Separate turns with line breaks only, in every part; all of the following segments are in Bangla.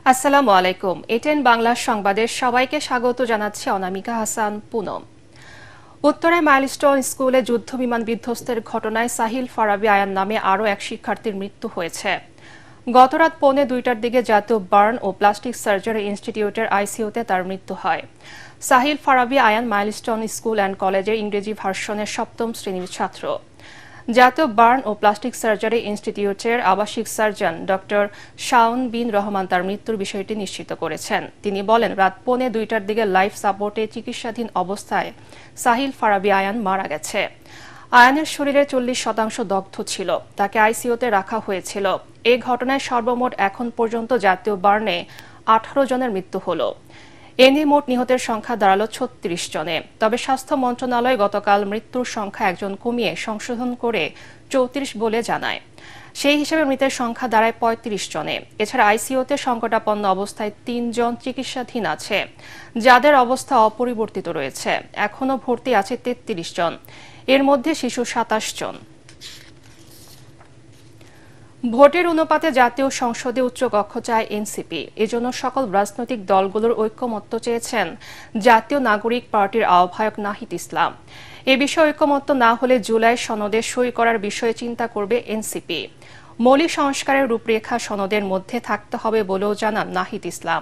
আসসালামু আলাইকুম। এটেন বাংলা সংবাদের সবাইকে স্বাগত জানাচ্ছি অনামিকা হাসান পুনম। উত্তরায় মাইলস্টোন স্কুলে যুদ্ধবিমান বিধ্বস্তের ঘটনায় সাহিল ফারাবী আয়ান নামে আরও এক শিক্ষার্থীর মৃত্যু হয়েছে। গতরাত 1:45টার দিকে জাতীয় বার্ন ও প্লাস্টিক সার্জারি ইনস্টিটিউটের আইসিইউতে তার মৃত্যু হয়। Sahil Farabi Ayan Milestone school and কলেজের ইংরেজি ভার্সনের 7ম শ্রেণীর ছাত্র। জাতীয় বার্ন ও প্লাস্টিক সার্জারি ইনস্টিটিউটের আবাসিক সার্জন ডক্টর শাওন বিন রহমান তার মৃত্যুর বিষয়টি নিশ্চিত করেছেন। তিনি বলেন, রাত 1:45টার দিকে লাইফ সাপোর্টে চিকিৎসাধীন অবস্থায় সাহিল ফারাবী আয়ান মারা গেছে। আয়ানের শরীরের 40% দগ্ধ ছিল, তাকে আইসিইউতে রাখা হয়েছিল। এই ঘটনায় সর্বমোট এখন পর্যন্ত জাতীয় বার্নে 18 জনের মৃত্যু হলো। এ নিয়ে মোট নিহতের সংখ্যা দাঁড়ালো 36 জনে। তবে স্বাস্থ্য মন্ত্রণালয় গতকাল মৃত্যুর সংখ্যা একজন কমিয়ে সংশোধন করে 34 বলে জানায়। সেই হিসেবে মৃতের সংখ্যা দাঁড়ায় 35 জনে। এছাড়া আইসিইউতে সংকটাপন্ন অবস্থায় 3 জন চিকিৎসাধীন আছে, যাদের অবস্থা অপরিবর্তিত রয়েছে। এখনও ভর্তি আছে 33 জন, এর মধ্যে শিশু 27 জন। ভোটের অনুপাতে জাতীয় সংসদে উচ্চকক্ষ চায় এনসিপি। এজন্য সকল রাজনৈতিক দলগুলোর ঐক্যমত্য চেয়েছেন জাতীয় নাগরিক পার্টির আহ্বায়ক নাহিদ ইসলাম। এ বিষয়ে ঐক্যমত্য না হলে জুলাই সনদে সই করার বিষয়ে চিন্তা করবে এনসিপি। মৌলিক সংস্কারের রূপরেখা সনদের মধ্যে থাকতে হবে বলেও জানান নাহিদ ইসলাম।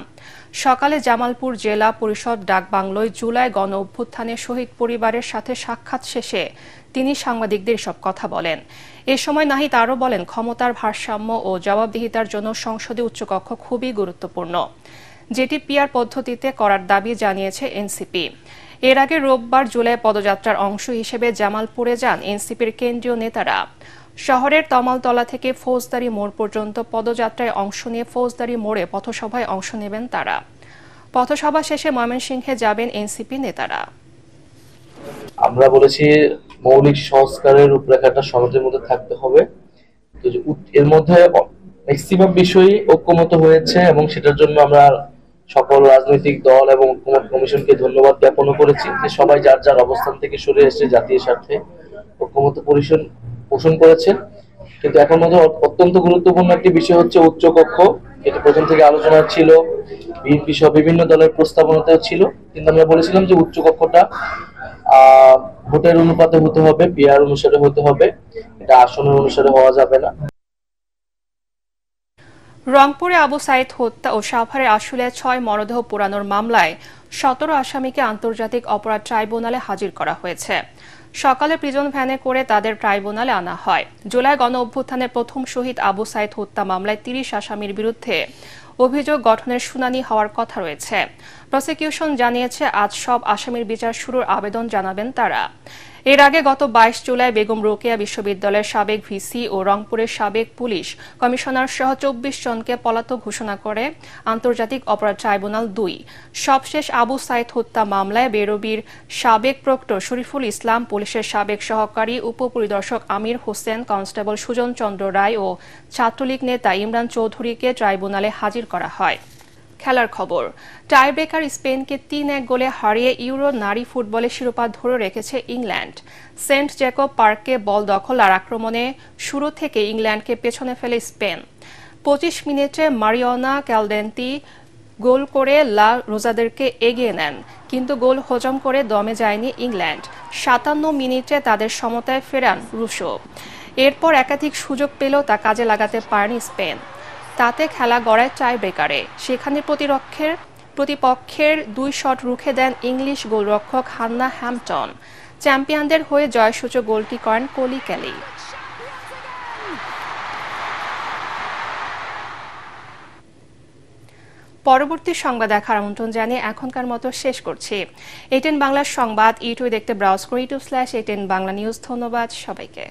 সকালে জামালপুর জেলা পরিষদ ডাকবাংলোয় জুলাই গণ অভ্যুত্থানে শহীদ পরিবারের সাথে সাক্ষাৎ শেষে তিনি সাংবাদিকদের সব কথা বলেন। এ সময় নাহিদ আরও বলেন, ক্ষমতার ভারসাম্য ও জবাবদিহিতার জন্য সংসদে উচ্চকক্ষ খুবই গুরুত্বপূর্ণ, যেটি পিআর পদ্ধতিতে করার দাবি জানিয়েছে এনসিপি। এর আগে রোববার জুলাই পদযাত্রার অংশ হিসেবে জামালপুরে যান এনসিপির কেন্দ্রীয় নেতারা। শহরের তমালতলা থেকে ফৌজদারি মোড় পর্যন্ত পদযাত্রায় অংশ নিয়ে ফৌজদারি মোড়ে পথসভায় অংশ নেবেন তারা। পথসভা শেষে ময়মনসিংহে যাবেন এনসিপি নেতারা।
আমরা বলেছি মৌলিক সংস্কারের রূপরেখাটা সনদের মধ্যে থাকতে হবে। তো এর মধ্যে ম্যাক্সিমাম বিষয়ই ঐক্যমত হয়েছে এবং সেটার জন্য আমরা সকল রাজনৈতিক দল এবং ঐক্যমত কমিশনকে ধন্যবাদ জ্ঞাপন করেছি যে সবাই যার যার অবস্থান থেকে সরে এসে জাতীয় স্বার্থে ঐক্যমত পোষণ করেছেন। কিন্তু এখন মধ্যে অত্যন্ত গুরুত্বপূর্ণ একটি বিষয় হচ্ছে উচ্চকক্ষ। এটা প্রথম থেকে আলোচনা ছিল, বিএনপি সহ বিভিন্ন দলের প্রস্তাবনাতেও ছিল, কিন্তু আমরা বলেছিলাম যে উচ্চকক্ষটা ভোটের অনুপাতে হতে হবে, পিআর অনুসারে হতে হবে, এটা আসনের অনুসারে হওয়া যাবে না।
রংপুরে আবু সাইদ হত্যা ও সাভারের আশুলিয়ায় 6 মরদেহ পোড়ানোর মামলায় 17 আসামিকে আন্তর্জাতিক অপরাধ ট্রাইব্যুনালে হাজির করা হয়েছে। সকালে প্রিজন ভ্যানে করে তাদের ট্রাইব্যুনালে আনা হয়। জুলাই গণ অভ্যুত্থানের প্রথম শহীদ আবু সাইদ হত্যা মামলায় 30 আসামির বিরুদ্ধে অভিযোগ গঠনের শুনানি হওয়ার কথা রয়েছে। প্রসিকিউশন জানিয়েছে আজ সব আসামির বিচার শুরুর আবেদন জানাবেন তারা। এর আগে গত 22 জুলাই বেগম রোকেয়া বিশ্ববিদ্যালয়ের সাবেক ভিসি ও রংপুরের সাবেক পুলিশ কমিশনার সহ 24 জনকে পলাতক ঘোষণা করে আন্তর্জাতিক অপরাধ ট্রাইব্যুনাল 2। সবশেষ আবু সাইদ হত্যা মামলায় বেরোবির সাবেক প্রক্টর শরীফুল ইসলাম, পুলিশের সাবেক সহকারী উপপরিদর্শক আমির হোসেন, কনস্টেবল সুজন চন্দ্র রায় ও ছাত্রলীগ নেতা ইমরান চৌধুরীকে ট্রাইব্যুনালে হাজির করা হয়। খেলার খবর, টাইব্রেকার স্পেনকে 3-1 গোলে হারিয়ে ইউরো নারী ফুটবলের শিরোপা ধরে রেখেছে ইংল্যান্ড। সেন্ট জ্যাকব পার্কে বল দখল আর আক্রমণে শুরু থেকে ইংল্যান্ডকে পেছনে ফেলে স্পেন। 25 মিনিটে মারিওনা ক্যালডেন্তি গোল করে লা রোজাদেরকে এগিয়ে নেন, কিন্তু গোল হজম করে দমে যায়নি ইংল্যান্ড। 57 মিনিটে তাদের সমতায় ফেরান রুশো। এরপর একাধিক সুযোগ পেলেও তা কাজে লাগাতে পারেনি স্পেন। তাতে খেলা গড়ায় টাই ব্রেকারে। সেখানে প্রতিপক্ষের 2 শট রুখে দেন ইংলিশ গোলরক্ষক হান্না হ্যাম্পটন। চ্যাম্পিয়নদের হয়ে জয়সূচক গোলটি করেন কোলি ক্যালি। পরবর্তী সংবাদ দেখার আমন্ত্রণ জানিয়ে এখনকার মতো শেষ করছি। এটেন বাংলার সংবাদ ইউটিউবে দেখতে ব্রাউজ করে youtube/ATN বাংলা নিউজ। ধন্যবাদ সবাইকে।